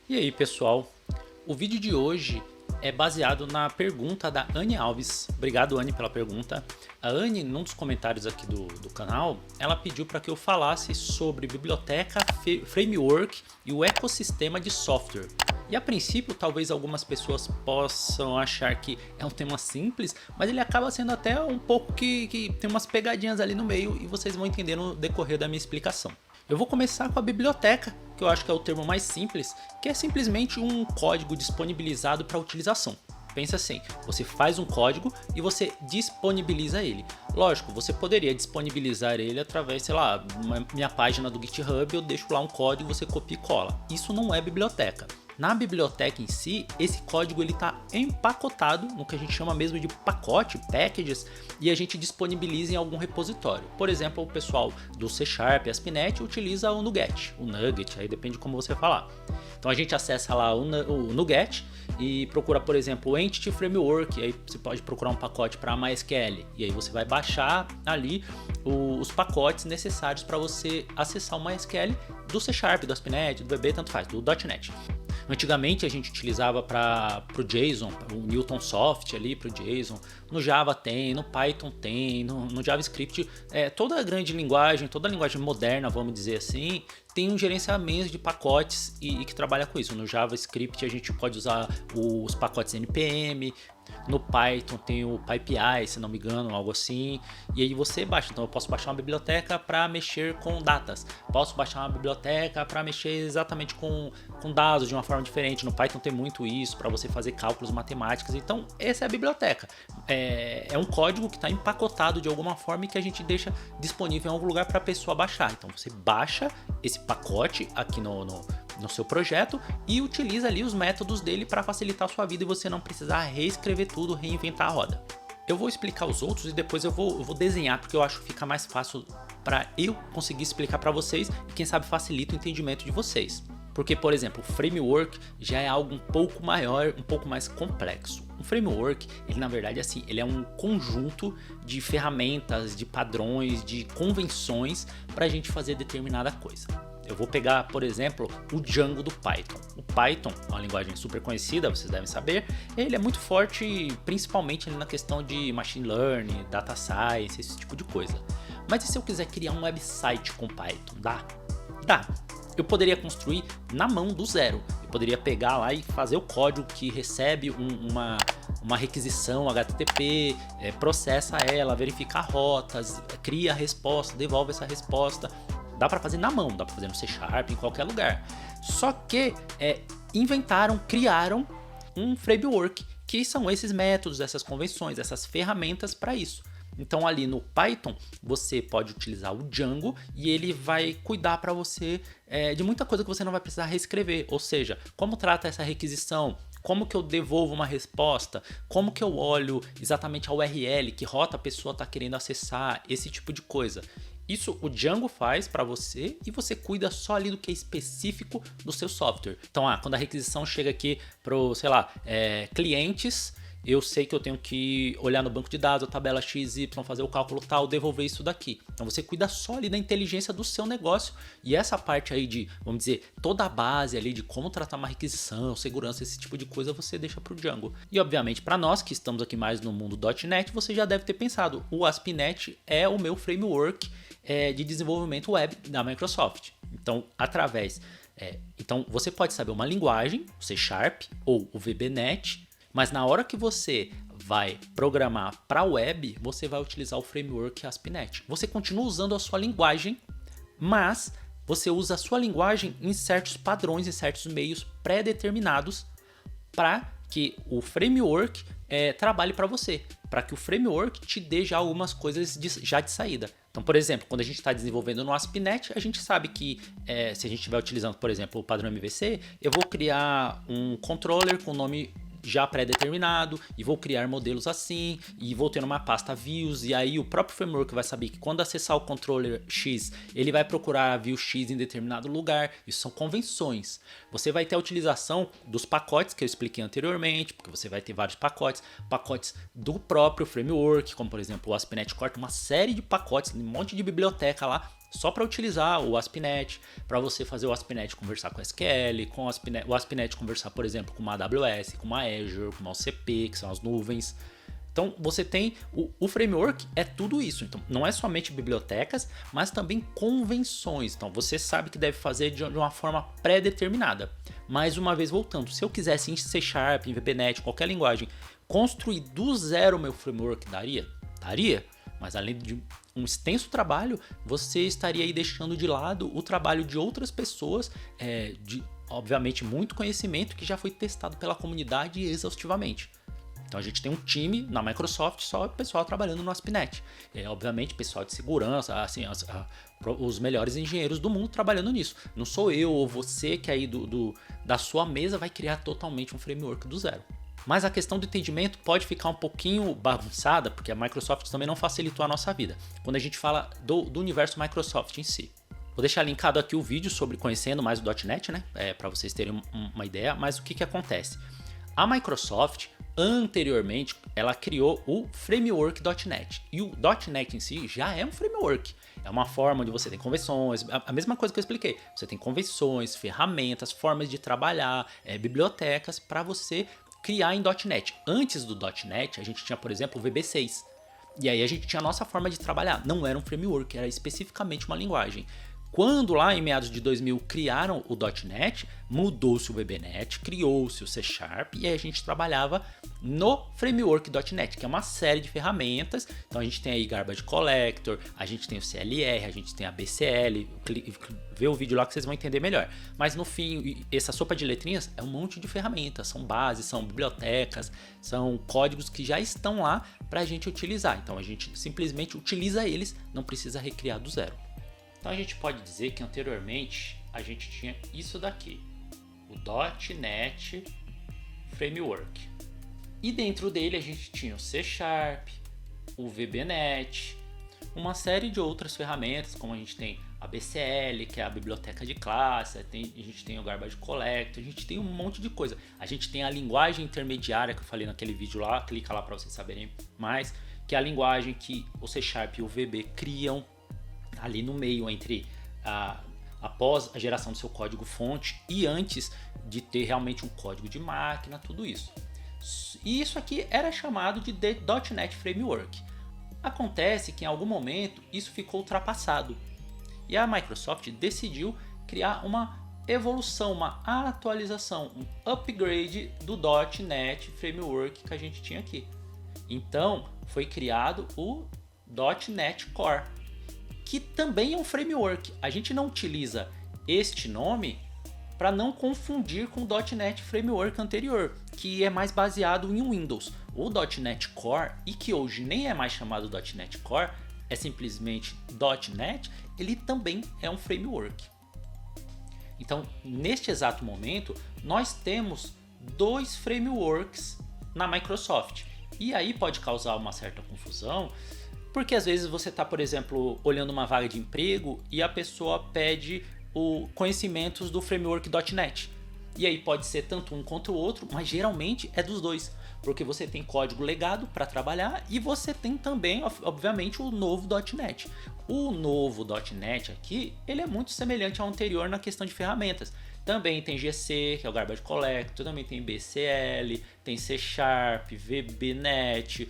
E aí, pessoal? O vídeo de hoje é baseado na pergunta da Anne Alves. Obrigado, Anne, pela pergunta. A Anne, num dos comentários aqui do canal, ela pediu para que eu falasse sobre biblioteca, framework e o ecossistema de software. E a princípio, talvez algumas pessoas possam achar que é um tema simples, mas ele acaba sendo até um pouco que tem umas pegadinhas ali no meio e vocês vão entender no decorrer da minha explicação. Eu vou começar com a biblioteca, que eu acho que é o termo mais simples, que é simplesmente um código disponibilizado para utilização. Pensa assim, você faz um código e você disponibiliza ele. Lógico, você poderia disponibilizar ele através, sei lá, minha página do GitHub, eu deixo lá um código e você copia e cola. Isso não é biblioteca. Na biblioteca em si, esse código ele está empacotado no que a gente chama mesmo de pacote, packages, e a gente disponibiliza em algum repositório. Por exemplo, o pessoal do C Sharp e ASP.NET utiliza o NuGet, aí depende de como você falar. Então a gente acessa lá o NuGet e procura, por exemplo, o Entity Framework, e aí você pode procurar um pacote para MySQL, e aí você vai baixar ali os pacotes necessários para você acessar o MySQL do C Sharp, do ASP.NET, do VB, tanto faz, do .NET. Antigamente a gente utilizava para o JSON, o Newtonsoft ali para o JSON, no Java tem, no Python tem, no JavaScript, toda a grande linguagem, toda a linguagem moderna, vamos dizer assim, tem um gerenciamento de pacotes e que trabalha com isso. No JavaScript a gente pode usar os pacotes NPM, no Python tem o PyPI, se não me engano, algo assim, e aí você baixa. Então eu posso baixar uma biblioteca para mexer com datas, posso baixar uma biblioteca para mexer exatamente com dados de uma forma diferente. No Python tem muito isso, para você fazer cálculos matemáticos. Então essa é a biblioteca, é um código que está empacotado de alguma forma e que a gente deixa disponível em algum lugar para a pessoa baixar. Então você baixa esse pacote aqui no seu projeto e utiliza ali os métodos dele para facilitar a sua vida e você não precisar reescrever tudo, reinventar a roda. Eu vou explicar os outros e depois eu vou desenhar, porque eu acho que fica mais fácil para eu conseguir explicar para vocês e quem sabe facilita o entendimento de vocês. Porque, por exemplo, o framework já é algo um pouco maior, um pouco mais complexo. Um framework, ele na verdade assim, ele é um conjunto de ferramentas, de padrões, de convenções para a gente fazer determinada coisa. Eu vou pegar, por exemplo, o Django do Python. O Python é uma linguagem super conhecida, vocês devem saber. Ele é muito forte, principalmente na questão de machine learning, data science, esse tipo de coisa. Mas e se eu quiser criar um website com Python? Dá? Dá. Eu poderia construir na mão do zero. Eu poderia pegar lá e fazer o código que recebe uma requisição HTTP, processa ela, verifica rotas, cria a resposta, devolve essa resposta. Dá para fazer na mão, dá para fazer no C Sharp, em qualquer lugar. Só que criaram um framework, que são esses métodos, essas convenções, essas ferramentas para isso. Então ali no Python você pode utilizar o Django e ele vai cuidar para você de muita coisa que você não vai precisar reescrever. Ou seja, como trata essa requisição, como que eu devolvo uma resposta, como que eu olho exatamente a URL, que rota a pessoa está querendo acessar, esse tipo de coisa. Isso o Django faz para você e você cuida só ali do que é específico do seu software. Então, quando a requisição chega aqui para, sei lá, clientes, eu sei que eu tenho que olhar no banco de dados, a tabela XY, fazer o cálculo tal, devolver isso daqui. Então você cuida só ali da inteligência do seu negócio e essa parte aí de, vamos dizer, toda a base ali de como tratar uma requisição, segurança, esse tipo de coisa você deixa para o Django. E obviamente para nós que estamos aqui mais no mundo .NET, você já deve ter pensado, o ASP.NET é o meu framework de desenvolvimento web da Microsoft. Então, então você pode saber uma linguagem, o C Sharp ou o VBNet, mas na hora que você vai programar para a web, você vai utilizar o framework ASP.NET. Você continua usando a sua linguagem, mas você usa a sua linguagem em certos padrões, em certos meios pré-determinados para que o framework trabalhe para você, para que o framework te dê já algumas coisas já de saída. Então, por exemplo, quando a gente está desenvolvendo no ASP.NET, a gente sabe que se a gente estiver utilizando, por exemplo, o padrão MVC, eu vou criar um controller com nome já pré-determinado e vou criar modelos assim e vou ter uma pasta views e aí o próprio framework vai saber que quando acessar o controller X ele vai procurar a view X em determinado lugar. Isso são convenções. Você vai ter a utilização dos pacotes que eu expliquei anteriormente, porque você vai ter vários pacotes do próprio framework, como por exemplo o ASP.NET corta uma série de pacotes, um monte de biblioteca lá só para utilizar o ASP.NET, para você fazer o ASP.NET conversar com SQL, o ASP.NET conversar, por exemplo, com uma AWS, com uma Azure, com uma OCP, que são as nuvens. Então você tem o framework, é tudo isso. Então não é somente bibliotecas, mas também convenções. Então você sabe que deve fazer de uma forma pré-determinada. Mais uma vez voltando, se eu quisesse em C Sharp, em VBNet, qualquer linguagem, construir do zero o meu framework, daria? Daria. Mas além de um extenso trabalho, você estaria aí deixando de lado o trabalho de outras pessoas, de obviamente muito conhecimento que já foi testado pela comunidade exaustivamente. Então a gente tem um time na Microsoft, só o pessoal trabalhando no ASP.NET. Obviamente, pessoal de segurança, assim, os melhores engenheiros do mundo trabalhando nisso. Não sou eu ou você que aí da sua mesa vai criar totalmente um framework do zero. Mas a questão do entendimento pode ficar um pouquinho bagunçada, porque a Microsoft também não facilitou a nossa vida, quando a gente fala do universo Microsoft em si. Vou deixar linkado aqui o vídeo sobre conhecendo mais o .NET, né? Para vocês terem uma ideia, mas o que acontece? A Microsoft, anteriormente, ela criou o framework.NET. E o .NET em si já é um framework. É uma forma onde você tem convenções, a mesma coisa que eu expliquei. Você tem convenções, ferramentas, formas de trabalhar, bibliotecas para você criar em .NET. Antes do .NET, a gente tinha, por exemplo, o VB6. E aí a gente tinha a nossa forma de trabalhar. Não era um framework, era especificamente uma linguagem. Quando lá em meados de 2000 criaram o .NET, mudou-se o VBNet, criou-se o C Sharp e aí a gente trabalhava no framework.NET, que é uma série de ferramentas. Então a gente tem aí Garbage Collector, a gente tem o CLR, a gente tem a BCL, vê o vídeo lá que vocês vão entender melhor. Mas no fim, essa sopa de letrinhas é um monte de ferramentas, são bases, são bibliotecas, são códigos que já estão lá para a gente utilizar. Então a gente simplesmente utiliza eles, não precisa recriar do zero. Então a gente pode dizer que anteriormente a gente tinha isso daqui, o .NET Framework. E dentro dele a gente tinha o C Sharp, o VBNet, uma série de outras ferramentas, como a gente tem a BCL, que é a biblioteca de classe, a gente tem o Garbage Collector, a gente tem um monte de coisa. A gente tem a linguagem intermediária que eu falei naquele vídeo lá, clica lá para vocês saberem mais, que é a linguagem que o C Sharp e o VB criam ali no meio entre após a geração do seu código fonte e antes de ter realmente um código de máquina, tudo isso. E isso aqui era chamado de .NET Framework. Acontece que em algum momento isso ficou ultrapassado e a Microsoft decidiu criar uma evolução, uma atualização, um upgrade do .NET Framework que a gente tinha aqui. Então foi criado o .NET Core, que também é um framework. A gente não utiliza este nome para não confundir com o .NET Framework anterior, que é mais baseado em Windows. O .NET Core, e que hoje nem é mais chamado .NET Core, é simplesmente .NET, ele também é um framework. Então, neste exato momento, nós temos dois frameworks na Microsoft. E aí pode causar uma certa confusão, porque às vezes você está, por exemplo, olhando uma vaga de emprego e a pessoa pede conhecimentos do framework.NET. E aí pode ser tanto um quanto o outro, mas geralmente é dos dois, porque você tem código legado para trabalhar e você tem também, obviamente, o novo .NET. O novo .NET aqui, ele é muito semelhante ao anterior na questão de ferramentas. Também tem GC, que é o Garbage Collector, também tem BCL, tem C Sharp, VBNet,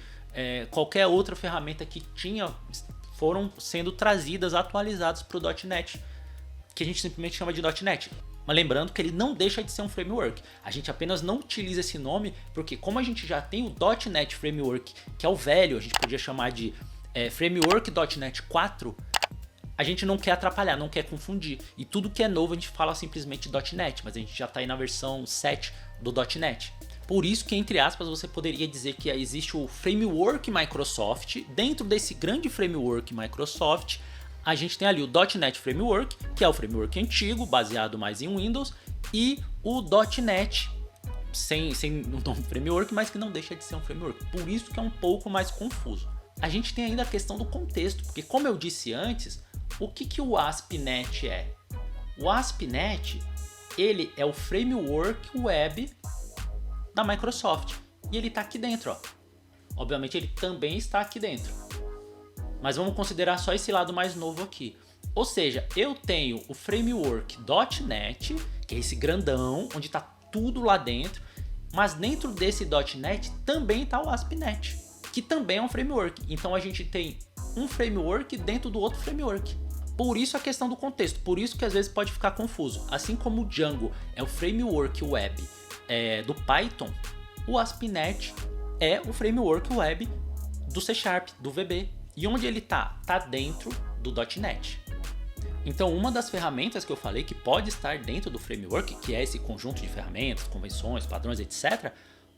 qualquer outra ferramenta que foram sendo trazidas, atualizadas para o .NET, que a gente simplesmente chama de .NET. Mas lembrando que ele não deixa de ser um framework. A gente apenas não utiliza esse nome porque como a gente já tem o .NET Framework, que é o velho, a gente podia chamar de Framework.NET 4, a gente não quer atrapalhar, não quer confundir. E tudo que é novo a gente fala simplesmente .NET, mas a gente já está aí na versão 7 do .NET. Por isso que, entre aspas, você poderia dizer que existe o Framework Microsoft. Dentro desse grande Framework Microsoft, a gente tem ali o .NET Framework, que é o framework antigo, baseado mais em Windows, e o .NET, sem um nome framework, mas que não deixa de ser um framework. Por isso que é um pouco mais confuso. A gente tem ainda a questão do contexto, porque como eu disse antes, o que o ASP.NET é? O ASP.NET, ele é o framework web da Microsoft, e ele está aqui dentro, ó. Obviamente ele também está aqui dentro. Mas vamos considerar só esse lado mais novo aqui. Ou seja, eu tenho o framework .NET, que é esse grandão, onde está tudo lá dentro, mas dentro desse .NET também está o ASP.NET, que também é um framework. Então a gente tem um framework dentro do outro framework. Por isso a questão do contexto, por isso que às vezes pode ficar confuso. Assim como o Django é o framework web do Python, o ASP.NET é o framework web do C#, do VB. E onde ele está? Está dentro do .NET. Então uma das ferramentas que eu falei que pode estar dentro do framework, que é esse conjunto de ferramentas, convenções, padrões, etc.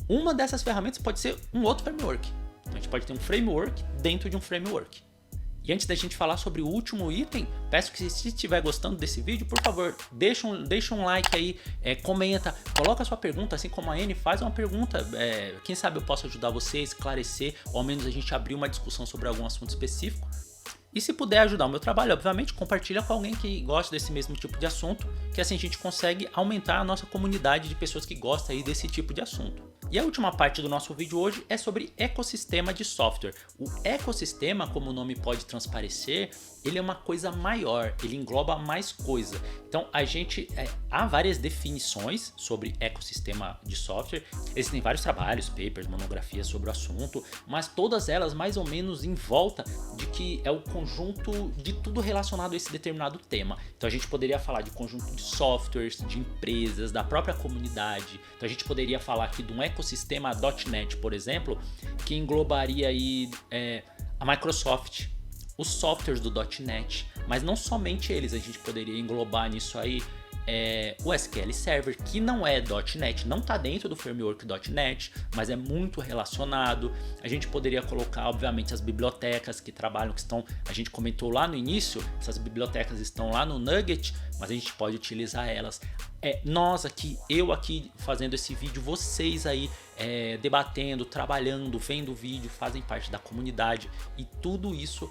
Uma dessas ferramentas pode ser um outro framework. Então a gente pode ter um framework dentro de um framework. E antes da gente falar sobre o último item, peço que se estiver gostando desse vídeo, por favor, deixa um like aí, comenta, coloca a sua pergunta, assim como a Anne faz uma pergunta, quem sabe eu posso ajudar você a esclarecer, ou ao menos a gente abrir uma discussão sobre algum assunto específico. E se puder ajudar o meu trabalho, obviamente, compartilha com alguém que gosta desse mesmo tipo de assunto, que assim a gente consegue aumentar a nossa comunidade de pessoas que gostam aí desse tipo de assunto. E a última parte do nosso vídeo hoje é sobre ecossistema de software. O ecossistema, como o nome pode transparecer, ele é uma coisa maior, ele engloba mais coisa. Então há várias definições sobre ecossistema de software. Existem vários trabalhos, papers, monografias sobre o assunto, mas todas elas mais ou menos em volta de que é o conjunto de tudo relacionado a esse determinado tema. Então a gente poderia falar de conjunto de softwares, de empresas, da própria comunidade. Então a gente poderia falar aqui de um ecossistema .NET, por exemplo, que englobaria aí a Microsoft, os softwares do .NET, mas não somente eles, a gente poderia englobar nisso aí o SQL Server, que não é .NET, não está dentro do framework .NET, mas é muito relacionado. A gente poderia colocar, obviamente, as bibliotecas que trabalham, a gente comentou lá no início, essas bibliotecas estão lá no Nugget, mas a gente pode utilizar elas. Eu aqui fazendo esse vídeo, vocês aí debatendo, trabalhando, vendo o vídeo, fazem parte da comunidade e tudo isso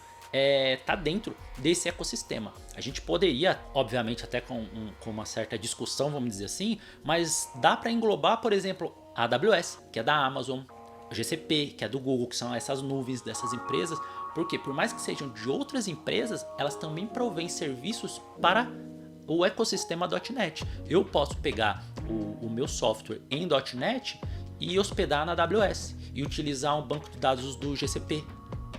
tá dentro desse ecossistema. A gente poderia, obviamente, até com uma certa discussão, vamos dizer assim, mas dá para englobar, por exemplo, a AWS, que é da Amazon, o GCP, que é do Google, que são essas nuvens dessas empresas, porque por mais que sejam de outras empresas, elas também provêm serviços para o ecossistema .NET. Eu posso pegar o meu software em .NET e hospedar na AWS e utilizar um banco de dados do GCP.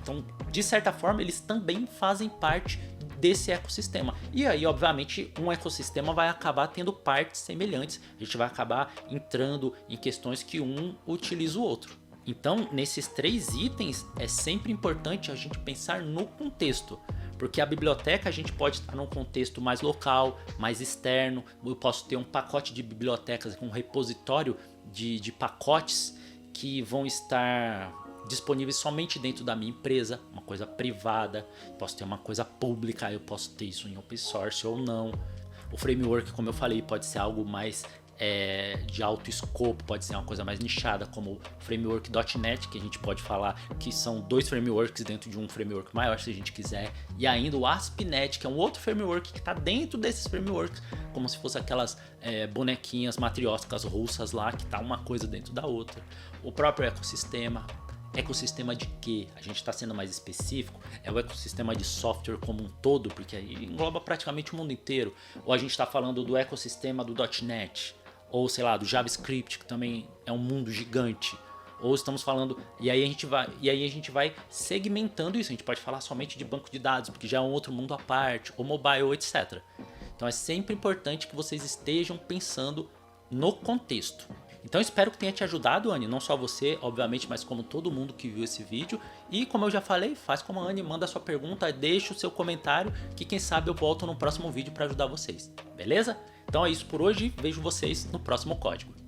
Então, de certa forma, eles também fazem parte desse ecossistema. E aí, obviamente, um ecossistema vai acabar tendo partes semelhantes. A gente vai acabar entrando em questões que um utiliza o outro. Então, nesses 3 itens, é sempre importante a gente pensar no contexto. Porque a biblioteca a gente pode estar num contexto mais local, mais externo. Eu posso ter um pacote de bibliotecas, um repositório de pacotes que vão estar disponíveis somente dentro da minha empresa, uma coisa privada. Posso ter uma coisa pública, eu posso ter isso em open source ou não. O framework, como eu falei, pode ser algo mais de alto escopo, pode ser uma coisa mais nichada, como o framework .NET, que a gente pode falar que são 2 frameworks dentro de um framework maior, se a gente quiser, e ainda o ASP.NET, que é um outro framework que está dentro desses frameworks, como se fosse aquelas bonequinhas matrióticas russas lá, que está uma coisa dentro da outra. O próprio ecossistema. Ecossistema de quê? A gente está sendo mais específico, é o ecossistema de software como um todo, porque aí engloba praticamente o mundo inteiro. Ou a gente está falando do ecossistema do .NET, ou sei lá, do JavaScript, que também é um mundo gigante. Ou estamos falando, e aí a gente vai segmentando isso. A gente pode falar somente de banco de dados, porque já é um outro mundo à parte, ou mobile, etc. Então é sempre importante que vocês estejam pensando no contexto. Então espero que tenha te ajudado, Anne, não só você, obviamente, mas como todo mundo que viu esse vídeo. E como eu já falei, faz como a Anne, manda a sua pergunta, deixa o seu comentário, que quem sabe eu volto no próximo vídeo para ajudar vocês, beleza? Então é isso por hoje, vejo vocês no próximo código.